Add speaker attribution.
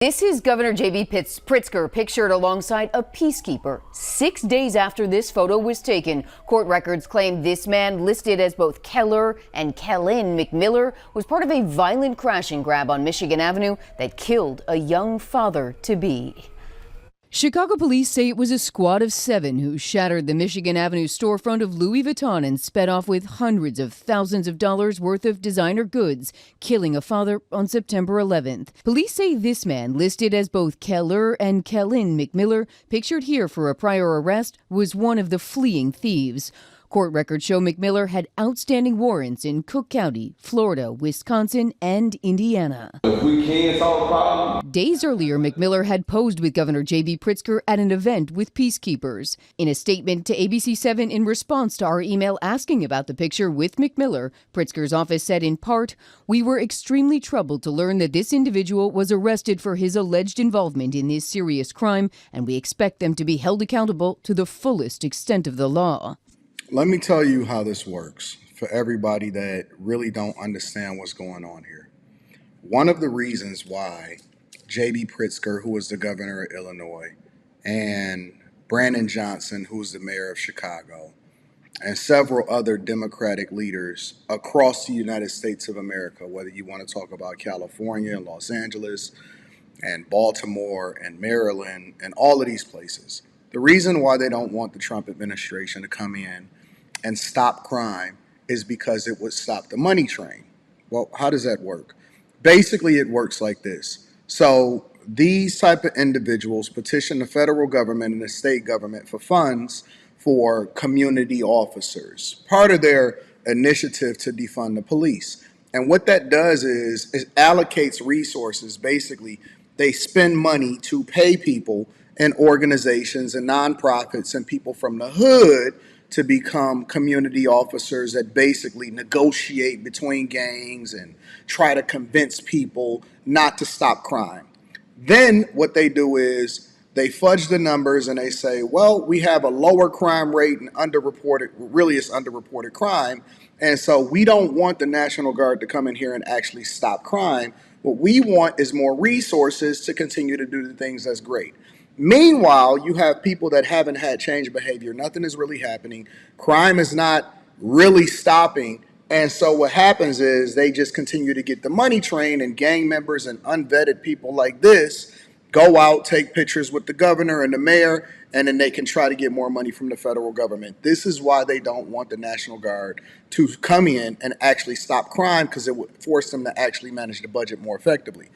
Speaker 1: This is Governor JB Pritzker pictured alongside a peacekeeper 6 days after this photo was taken. Court records claim this man, listed as both Keller and Kellen McMiller, was part of a violent crash and grab on Michigan Avenue that killed a young father-to-be. Chicago police say it was a squad of 7 who shattered the Michigan Avenue storefront of Louis Vuitton and sped off with hundreds of thousands of dollars worth of designer goods, killing a father on September 11th. Police say this man, listed as both Keller and Kellen McMiller, pictured here for a prior arrest, was one of the fleeing thieves. Court records show McMiller had outstanding warrants in Cook County, Florida, Wisconsin, and Indiana.
Speaker 2: If we can solve the problem.
Speaker 1: Days earlier, McMiller had posed with Governor JB Pritzker at an event with peacekeepers. In a statement to ABC7 in response to our email asking about the picture with McMiller, Pritzker's office said in part, "We were extremely troubled to learn that this individual was arrested for his alleged involvement in this serious crime, and we expect them to be held accountable to the fullest extent of the law."
Speaker 3: Let me tell you how this works for everybody that really don't understand what's going on here. One of the reasons why JB Pritzker, who was the governor of Illinois, and Brandon Johnson, who's the mayor of Chicago, and several other Democratic leaders across the United States of America, whether you want to talk about California and Los Angeles and Baltimore and Maryland and all of these places, the reason why they don't want the Trump administration to come in and stop crime is because it would stop the money train. Well, how does that work? Basically, it works like this. So these type of individuals petition the federal government and the state government for funds for community officers, part of their initiative to defund the police. And what that does is it allocates resources. Basically, they spend money to pay people and organizations and nonprofits and people from the hood to become community officers that basically negotiate between gangs and try to convince people not to stop crime. Then what they do is they fudge the numbers and they say, well, we have a lower crime rate and underreported, really it's underreported crime. And so we don't want the National Guard to come in here and actually stop crime. What we want is more resources to continue to do the things that's great. Meanwhile, you have people that haven't had change behavior. Nothing is really happening. Crime is not really stopping. And so what happens is they just continue to get the money train, and gang members and unvetted people like this go out, take pictures with the governor and the mayor, and then they can try to get more money from the federal government. This is why they don't want the National Guard to come in and actually stop crime, because it would force them to actually manage the budget more effectively.